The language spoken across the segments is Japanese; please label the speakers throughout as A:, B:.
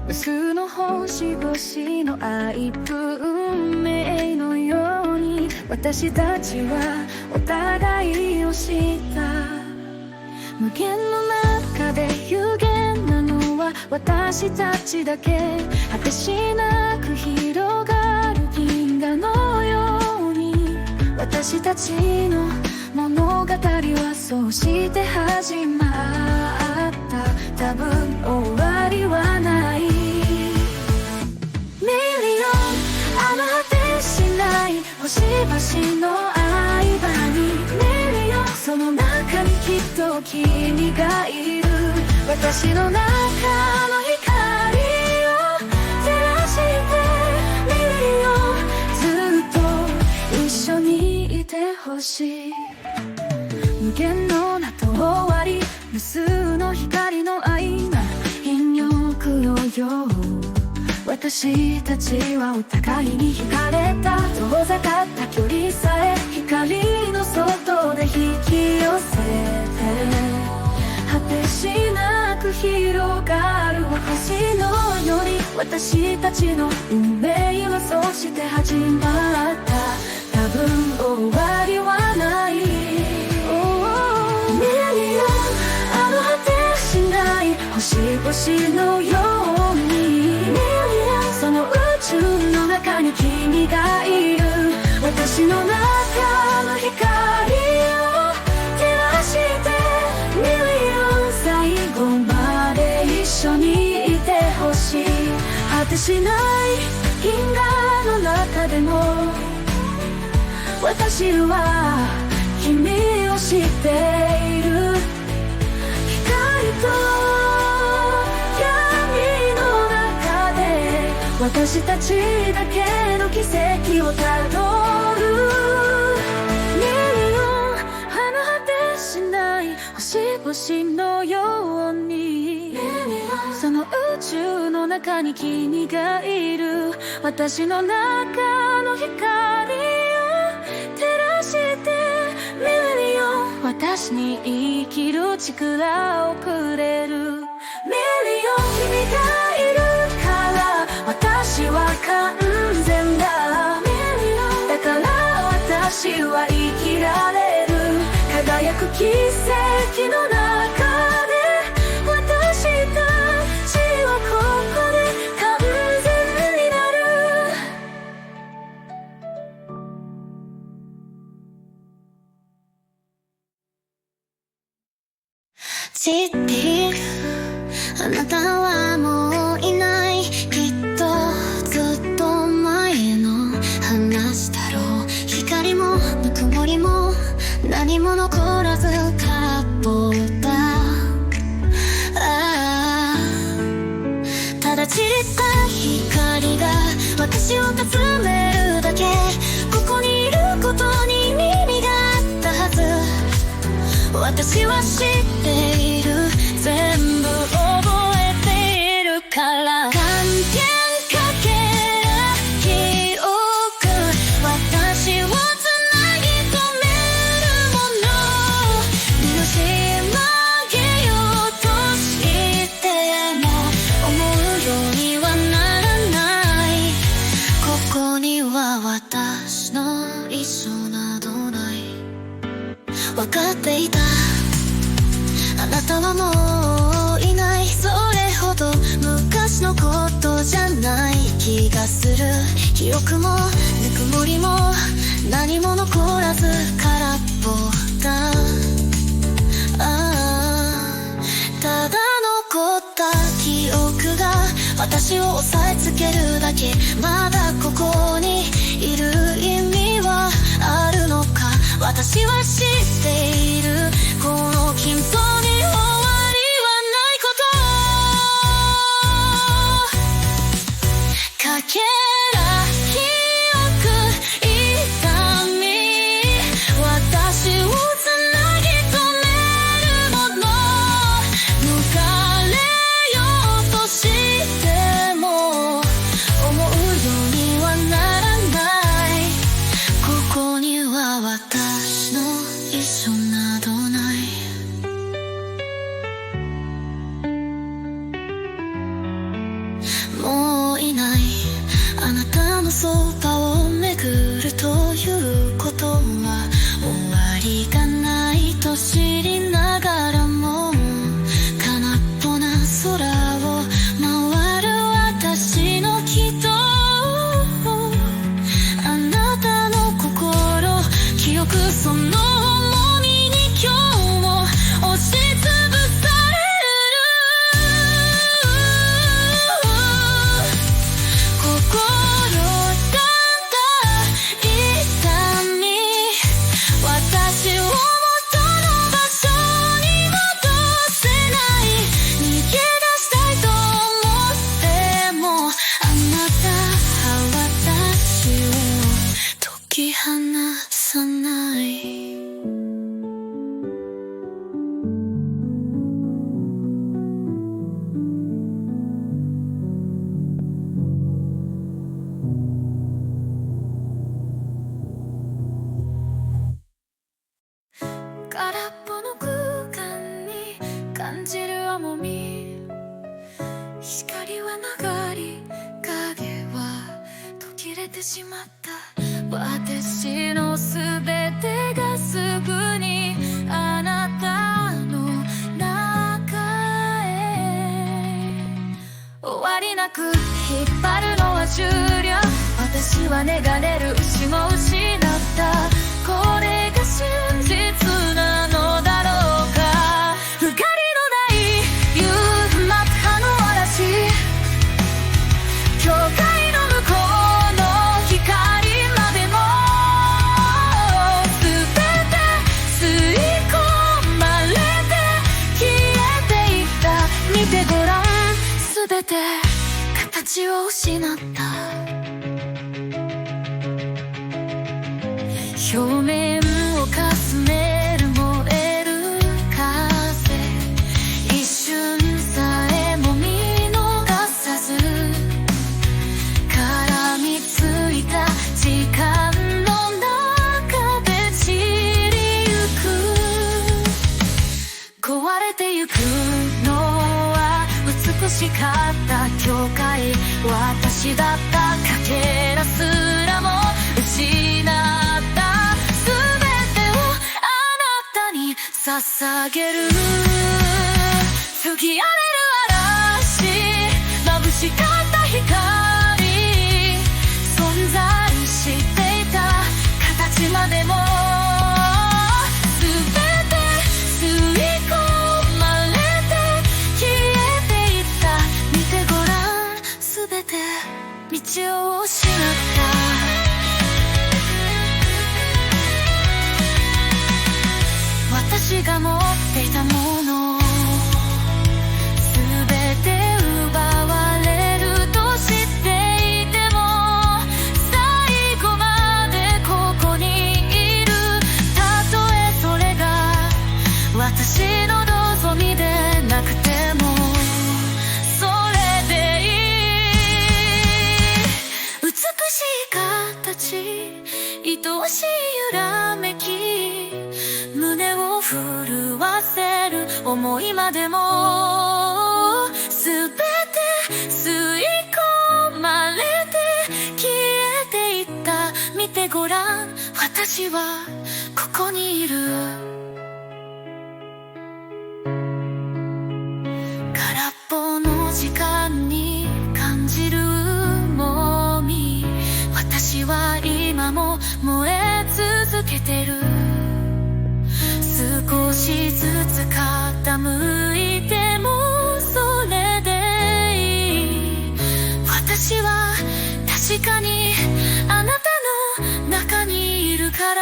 A: 無数の星々の愛、運命のように私たちはお互いを知った。無限の中で有限なのは私たちだけ。果てしなく広がる銀河のように私たちの物語はそうして始まった。多分終わりはない。ミリオンあの果てしない星々の愛場に、ミリオンその中にきっと君がいる。私の中の光を照らしてミリオン、ずっと一緒にいてほしい。無限の名と終わり、無数の光の愛が引力のよう。私たちはお互いに惹かれた。遠ざかった距離さえ光の外で引き寄せて、果てしなく広がる星のように私たちの運命はそうして始まった。多分終わりはない。星々のようにその宇宙の中に君がいる。私の中の光を照らしてミリオン、最後まで一緒にいてほしい。果てしない銀河の中でも私は君を知っている。光と私たちだけの奇跡をたどる。ミリオンあの果てしない星々のようにその宇宙の中に君がいる。私の中の光を照らしてミリオン、私に生きる力をくれる。ミリオン、君がいるから私は完全だ。だから私は生きられる。輝く奇跡の中で私たちはここで完全になる。知っている、あなたはもういない。きっとずっと前の話だろう。光もぬくもりも何も残らず空っぽだ。ただ散った光が私を訪ねるだけ。ここにいることに意味があったはず。私は知っている、全部覚えているから。関係かけら記憶、私をつなぎ止めるもの。見失げようとしても思うようにはならない。ここには私の一緒などない。分かっていた、あなたはもういない。それほど昔のことじゃない気がする。記憶もぬくもりも何も残らず空っぽだ。ただ残った記憶が私を押さえつけるだけ。まだここにいる意味はあるのか。私は知っている、この均等に終わりはないこと。かけら記憶痛み、私をつなぎ止めるもの。抜かれようとしても思うようにはならない。ここには私の一緒などない。てしまった。私のすべてがすぐにあなたの中へ。終わりなく引っ張るのは終了。私は願れる牛も失った。これが真実なのだろうか。光のない夕真っ赤の嵐、境界の向こうの光までも全て吸い込まれて消えていった。見てごらん、全て形を失った。表面をかすめる燃える風、一瞬さえも見逃さず絡みついた時間の中で散りゆく。壊れてゆくのは美しかった境界。私だったかけらすらも失った捧げる。吹き荒れる嵐、眩しかった光、存在していた形までも全て吸い込まれて消えていった。見てごらん、全て道を失った。私が持っていたもの全て奪われると知っていても最後までここにいる。たとえそれが私の望みでなくてもそれでいい。美しい形、愛しい揺らめき、胸を震わせる思いまでも全て吸い込まれて消えていった。見てごらん、私はここにいる。空っぽの時間に感じる重み、私は今も燃え続けてる。少しずつ傾いてもそれでいい。私は確かにあなたの中にいるから。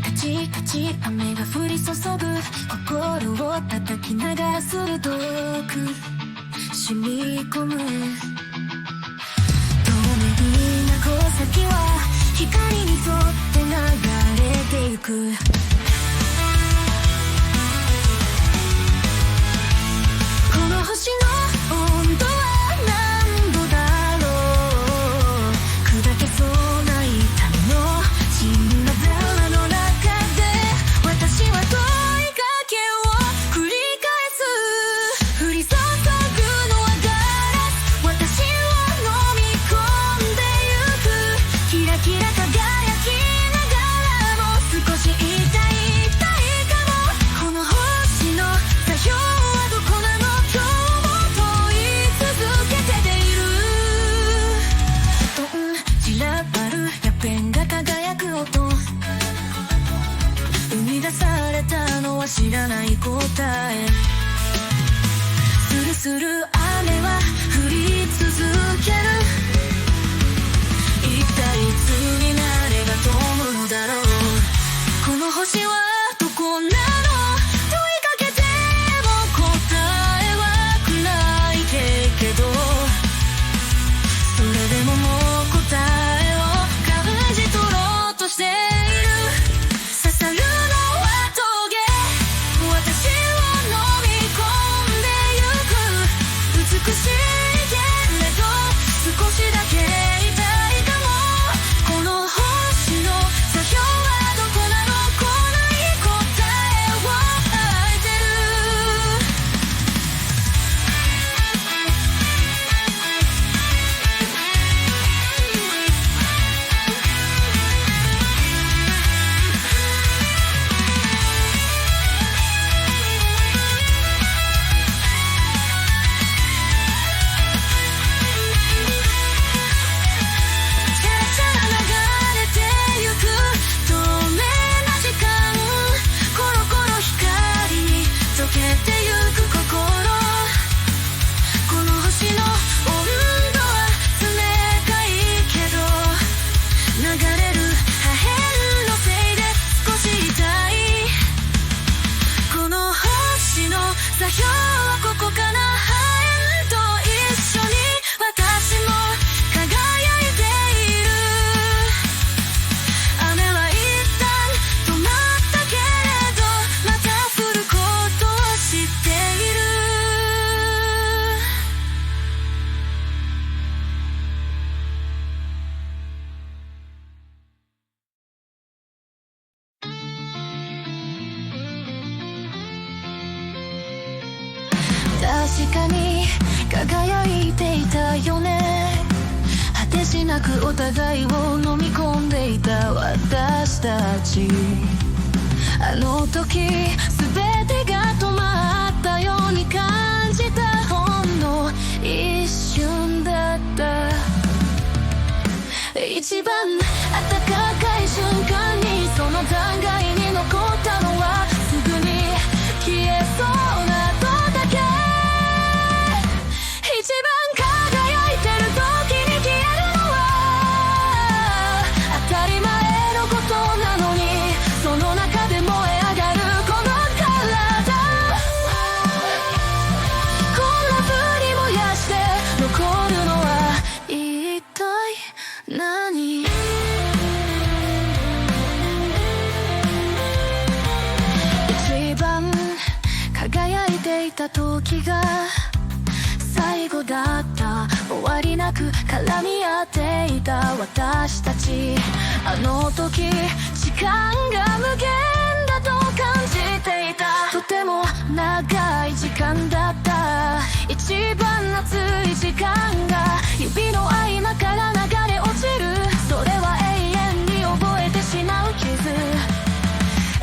A: カチカチ雨が降り注ぐ、心を叩きながら鋭く染み込む。この先は光に沿って流れてゆく。この星の温度は何度だろう。砕けそうな痛みの神羅玉の中で私は問いかけを繰り返す。降り注ぐのはガラス、私は飲み込んでキラキラ輝きながらも少し痛いかも。この星の座標はどこなの、今日も問い続けている。トン散らばるやペンが輝く音、生み出されたのは知らない答え。スルスル雨は降り続ける。一体いつになれば止むのだろう。この星はどこなの、問いかけても答えは来ないけど、それでももう答えを感じ取ろうとしている。刺さるのは棘、私を飲み込んでゆく。美しいけれど少確かに輝いていたよね。果てしなくお互いを飲み込んでいた私たち。あの時全てが止まったように感じた。ほんの一瞬だった。一番暖かい瞬間にその断崖に残ったのはすぐに消えそうな跡だけ。一番輝いてる時に消えるのは当たり前のことなのに、その中で燃え上がるこの体、こんな風に燃やして残るのは一体何？一番輝いていた時が最後だった。終わりなく絡み合っていた私たち。あの時時間が無限だと感じていた。とても長い時間だった。一番熱い時間が指の合間から流れ落ちる。それは永遠に覚えてしまう傷。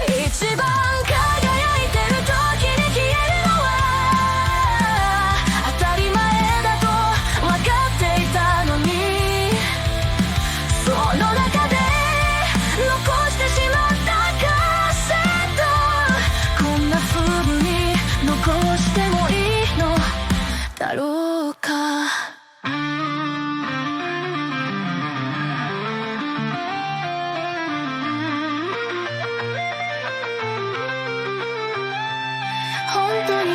A: 一番輝いてる時に消えるのは当たり前だと分かっていたのに、その中で残してしまったカセット。こんな風に残してもいいのだろうか。本当に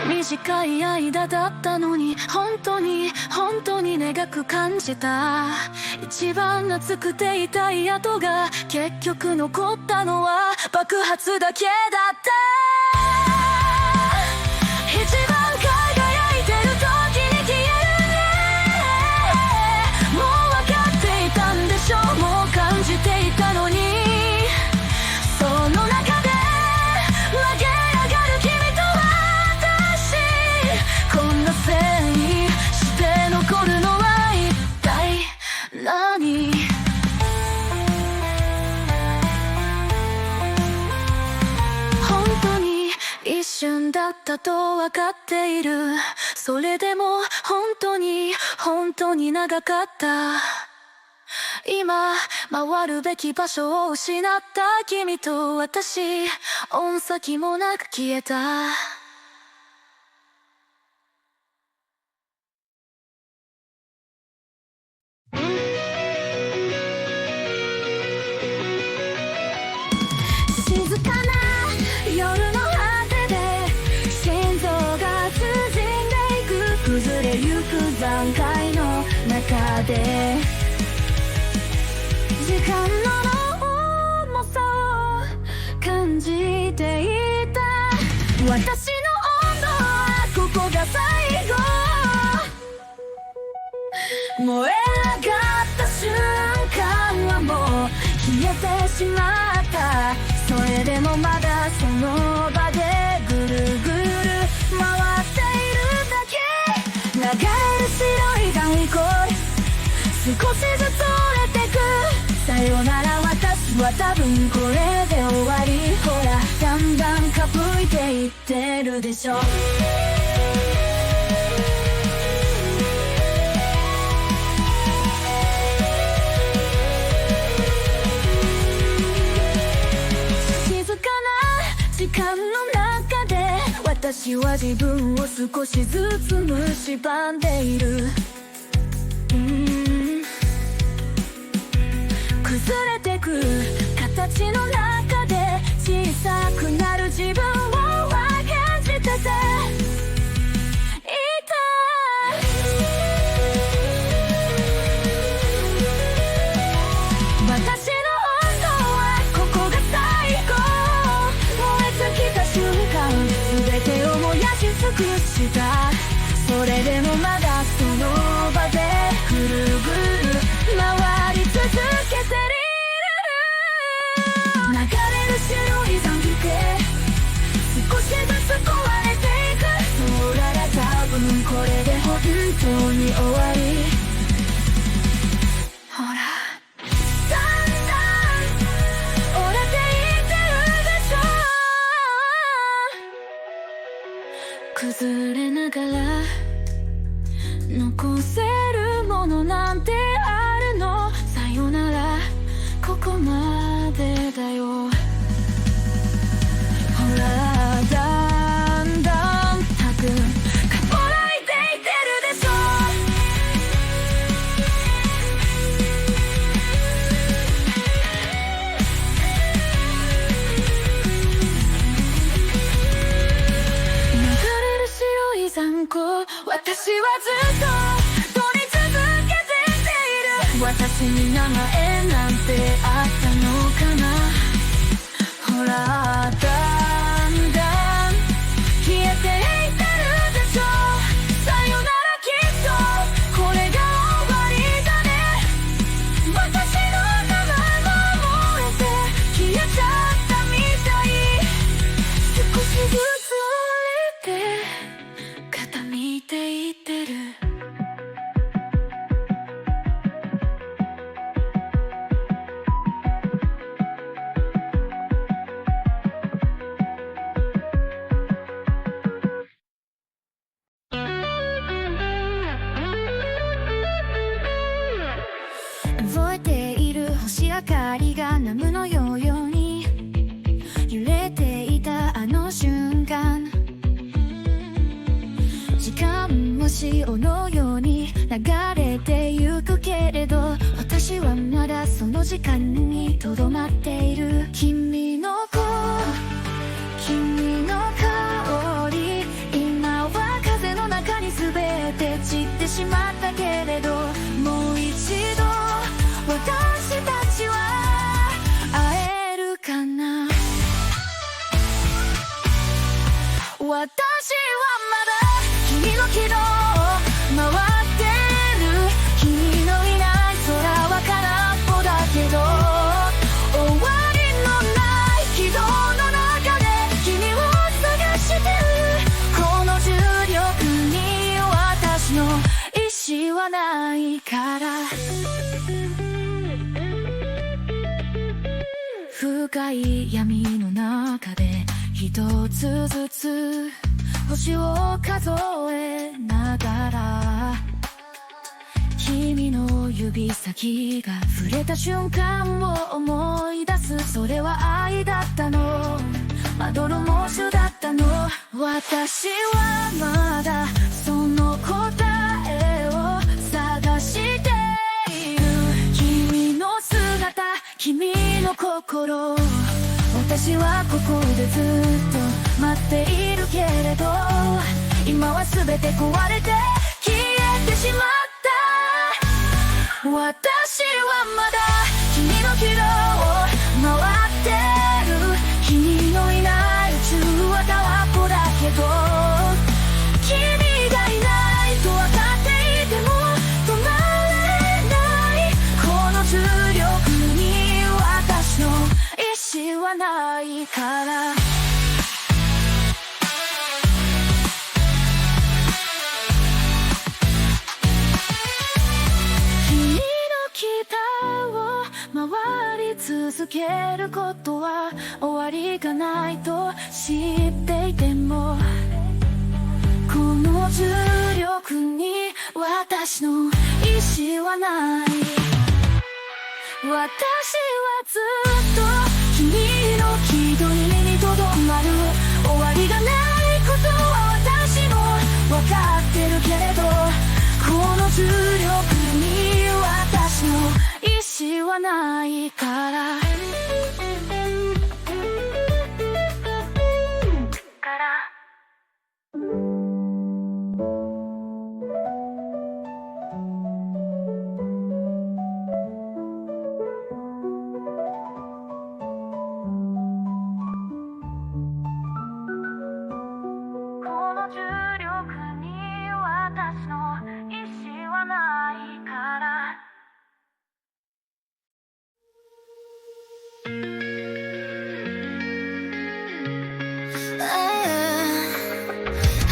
A: 短い間だったのに、本当に長く感じた。一番熱くて痛い跡が結局残ったのは爆発だけだった。一番輝いてる時に消えるね。もう分かっていたんでしょう。もう感じていたのに、その中で湧き上がる君と私。こんなせいにして残るのは一体何？本当に一瞬だったと分かっている。それでも本当に長かった。今回るべき場所を失った君と私、音先もなく消えた。静かな夜の果てで心臓が縮んでいく。崩れゆく残骸の中で時間の重さを感じていた。私の温度はここが最後。燃え上がった瞬間はもう消えてしまった。それでもまだその場でぐるぐる回っているだけ。流れる白い大根、少しずつ折れてく。さよなら私は多分これで終わり。ほらだんだん傾いていってるでしょ。静かな時間の中で私は自分を少しずつ蝕んでいる。崩れてく形の中で小さくなる自分を感じてていた。私の温度はここが最後。燃え尽きた瞬間全てを燃やし尽くした。それでもまだその場でぐるぐる回り続けている。崩れながら残せるものなんてあるの？さよならここまでだよ。ほらだんだんたくかわいていてるでしょ。流れる白い残光、私はずっと取り続けている。私に名前なんてあったのかな。ほらだんだん消えていってるでしょ。さよならきっとこれが終わりだね。私の名前も燃えて消えちゃったみたい。少しずつ降りて傾いていってる。覚えている星明かりがナムのように揺れていたあの瞬間。時間も潮のように流れてゆくけれど、私はまだその時間にとどまっている。君の香り、今は風の中に全て散ってしまったけれど、もう一度私たちは会えるかな。私はまだ君の軌道を回ってる。君のいない空は空っぽだけど、終わりのない軌道の中で君を探してる。この重力に私の意志はないから。深い闇の中で一つずつ星を数えながら、君の指先が触れた瞬間を思い出す。それは愛だったの？まどろもしだったの？私はまだその答えを探している。君の姿、君の心、私はここでずっと待っているけれど、今は全て壊れて消えてしまった。私はまだ君の軌道を回ってる。君のいない宇宙は空っぽだけど、君がいないと分かっていても止まれない。この重力に私の意志はないから。君の北を回り続けることは終わりがないと知っていても、この重力に私の意志はない。私はずっと君の軌道にとどまる。終わりがないことは私も分かってるけれど、この重力に私の意志はないから。重力に私の意志はないから。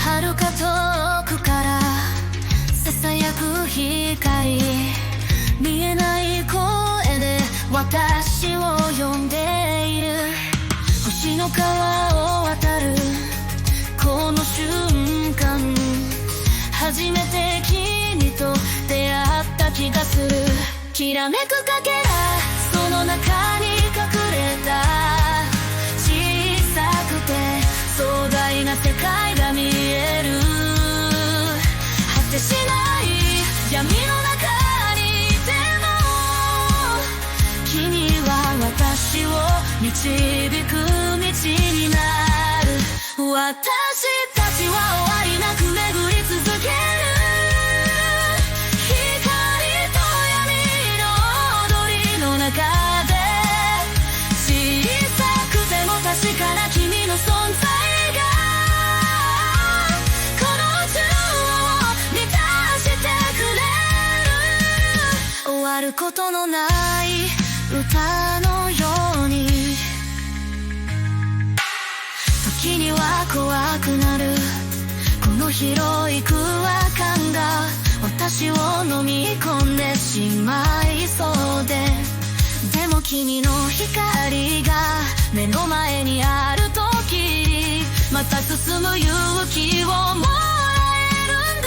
A: 遥か遠くからささやく光、見えない声で私を呼んでいる。星の川を渡るこの瞬きらめくかけら、その中に隠れた小さくて壮大な世界が見える。果てしない闇の中にいても、君は私を導く道になる。私たちは終わりなく巡り続ける。光と闇の踊りの中で、小さくても確かな君の存在がこの宇宙を満たしてくれる。終わることのない歌のように、時には怖くなるこの広い空間が私を飲み込んでしまいそうで、でも君の光が目の前にある時、また進む勇気をもらえるん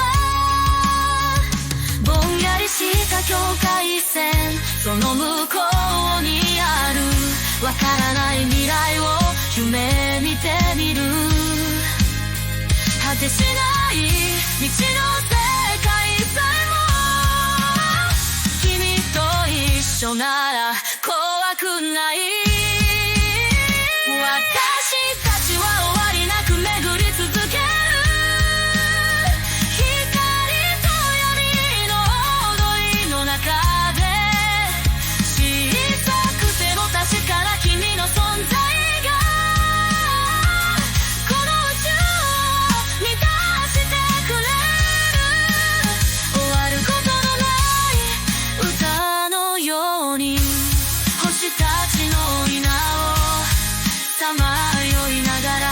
A: だ。ぼんやりした境界線、その向こうにあるわからない未来を夢見てみる。果てしない未知の世界さえも、君と一緒なら怖くない。私たちは終わりなく巡り続ける。光と闇の踊りの中で、小さくても確かな君の存在がこの宇宙を満たしてくれる。終わることのない歌のように、星たちの稲をさまよいながら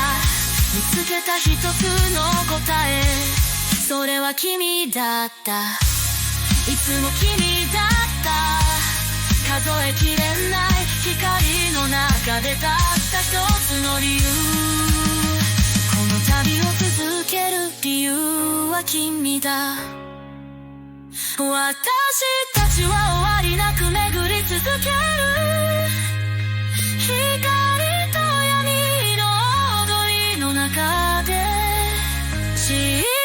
A: 見つけた一つの答え、それは君だった。いつも君だった。数えきれない光の中でたった一つの理由。この旅を続ける理由は君だ。私たちは終わりなく巡り続ける。光と闇の踊りの中で、小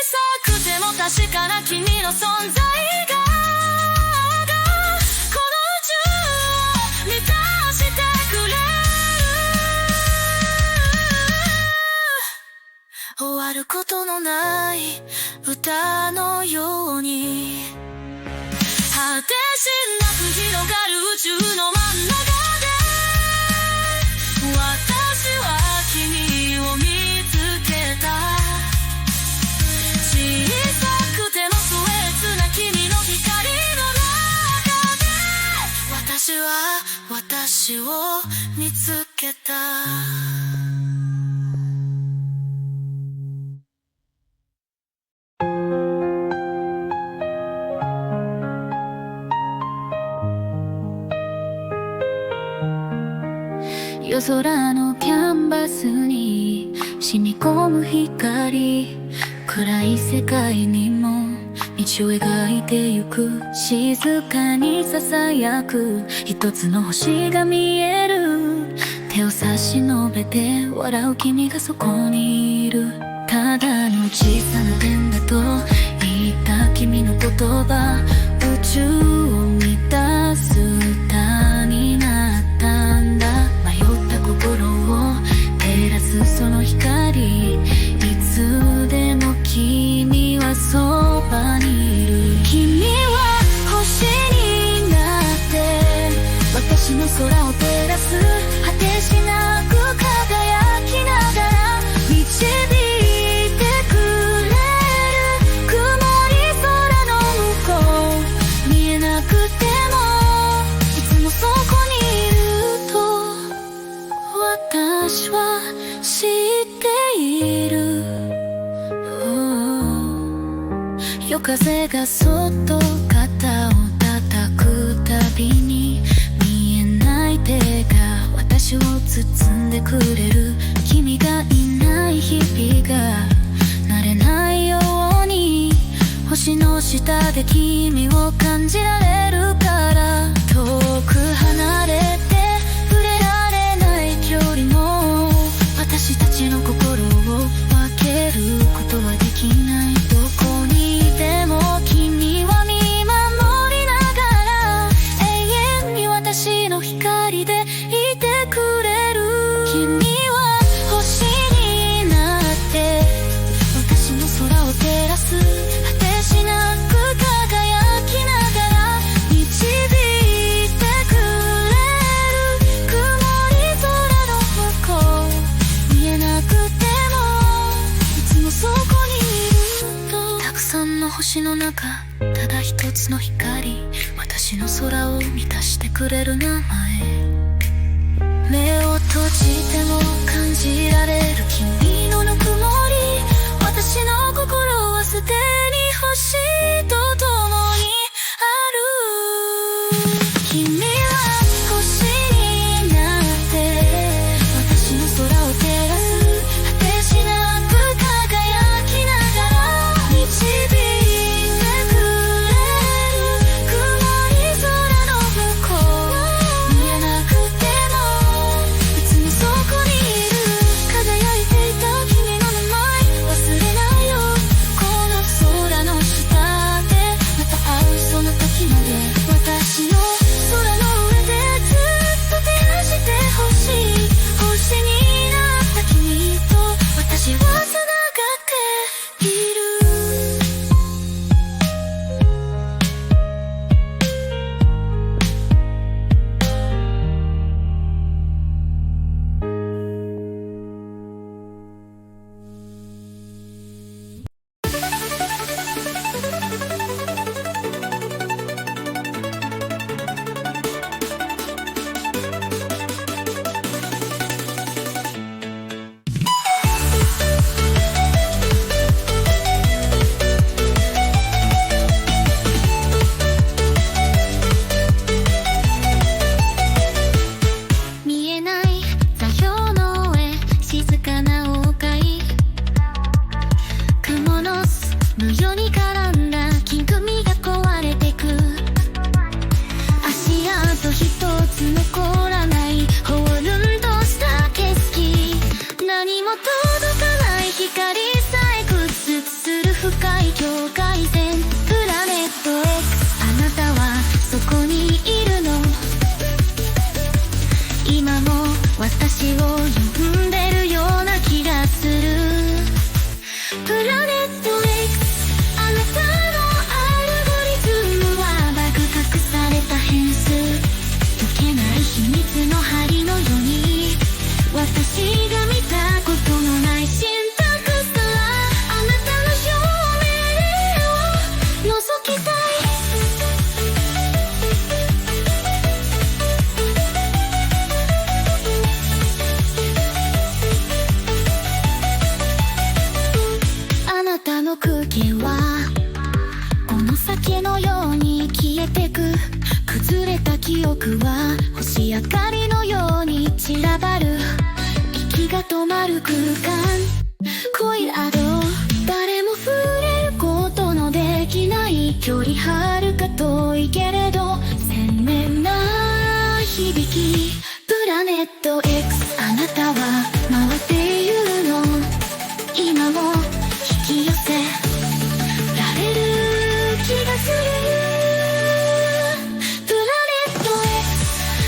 A: さくても確かな君の存在がこの宇宙を満たしてくれる。終わることのない歌のように、果てしなく広がる宇宙の真ん中で、私は君を見つけた。小さくても壮絶な君の光の中で、私は私を見つけた。夜空のキャンバスに染み込む光、暗い世界にも道を描いてゆく。静かに囁く一つの星が見える。手を差し伸べて笑う君がそこにいる。ただの小さな点だと言った君の言葉、宇宙を満たす歌になったんだ。迷った心を照らすその光、いつでも君はそばにいる。君は星になって私の空を照らす。果てしなく輝きながら導いてくれる。曇り空の向こう見えなくても、いつもそこにいると私は知っている。夜風がそっと肩を叩くたびに、見えない手が私を包んでくれる。君がいない日々が慣れないように、星の下で君を感じられるから。遠く離れて触れられない距離も私たちの心を分けることはできない。どこにいても君は見守りながら永遠に私の光でいてくれる。君は星になって私の空を照らす。果てしなく輝きながら導いてくれる。曇り空の向こう見えなくてもいつもそこにいると。たくさんの星の中ただ一つの光、私の空を満たしてくれる名前。目を閉じても感じられる君のぬくもり。私の心はすでに星と共にある。君は星になって私の空を照らす。果てしなく輝きながら導いてくれる。曇り空の向こう見えなくてもいつもそこにいる。輝いていた君の名前忘れないよ。この空の下でまた会うその時まで私の空の上でずっと照らしてほしい。星になった君と私はつながっている。見えない座標の上静かな丘雲の巣無様に絡んだ金組が壊れてく。足跡一つ残らないほうるんとした景色。何も届かない光さえ屈折する深い境界線。プラネット X あなたはそこにいるの。今も私を呼んでるような気がする。プラネット X あなたのアルゴリズムはバグ隠された変数。解けない秘密の針のように私が見たことのないシンタックスからあなたの表面を覗きたい。あなたの空気はこの先のように消えてく。崩れた記憶は星明かりのように散らばる。息が止まる空間濃いアド誰も触れることのできない距離遥か遠いけれど鮮明な響き。プラネット X あなたは回っているの。今も引き寄せられる気がする。プラネット X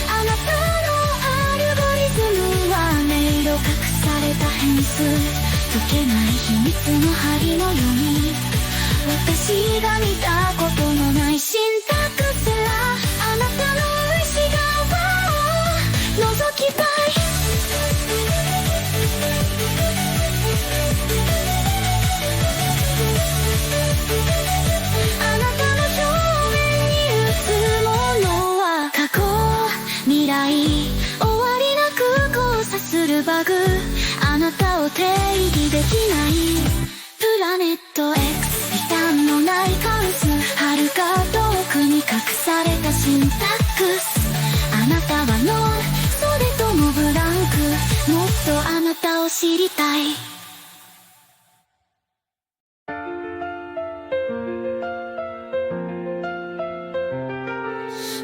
A: あなたのアルゴリズムは迷路隠された変数。解けない秘密の針のように私が見たことのないシンタックスはあなたの内側を覗きたい。あなたの表面に映すものは過去未来終わりなく交差するバグ。あなたを定義できないプラネット X リターンのないカオス。遥か遠くに隠されたシンタックス。あなたはノーそれともブランク。もっとあなたを知りたい。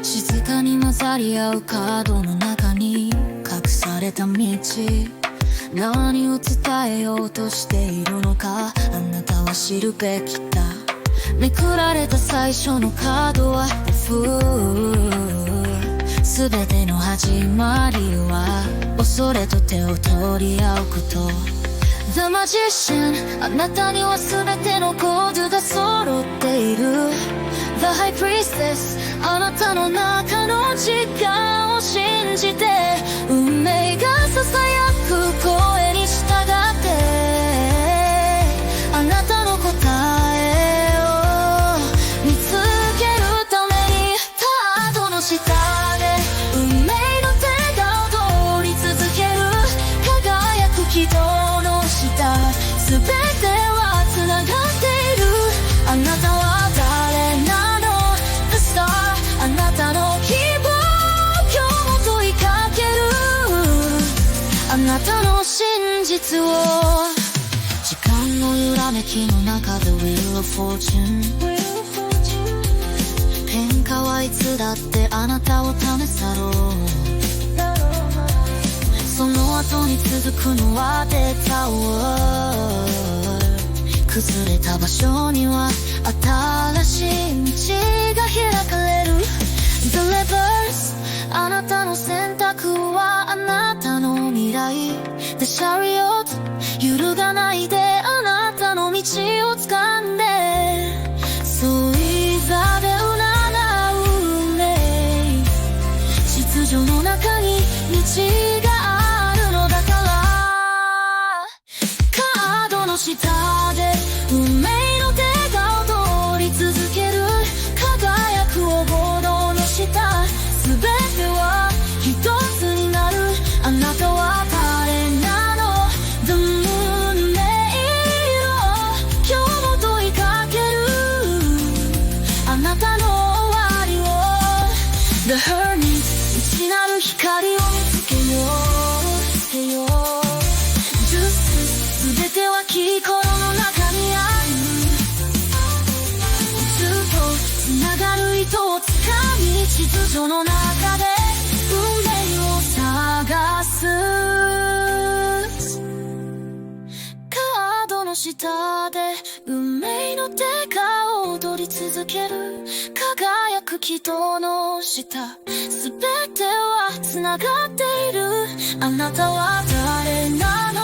A: 静かにざり合うカードの中に隠された道、何を伝えようとしているのかあなたは知るべきだ。めくられた最初のカードは Fool、 全ての始まりは恐れと手を取り合うこと。 The Magician、 あなたには全てのコードが揃っている。 The High Priestess、 あなたの中の時間を信じて、運命が囁く声に従ってあなたの答えを見つけるために、カードの下で運命の手が踊り続ける。輝く軌道の下、全てはつながっている。あなたは誰なの The Star、 あなたの希望、今日も問いかける。あなたの真実を。時間の揺らめきの中で Wheel of Fortune、 変化はいつだってあなたを試さろう。その後に続くのはデータを、崩れた場所には新しい道が開かれる。 The Reverse、 あなたの選択はあなたの未来。 The Chariot、 揺るがないであなたの道を掴んで、そういざで占う運命、秩序の中に道があるのだから。カードの下で運命の手が踊り続ける。輝く黄金の下、全ては一つになる。あなたは誰なの The Moon、 音色、今日も問いかける。あなたの終わりを The Hermit、 内なる光を見つけよう。全てはキーコロの中にある。ずっとつながる糸をつかみ、秩序の中で運命を探す。カードの下で運命の手が踊り続ける。輝く軌道の下、全てはつながっている。あなたは誰なの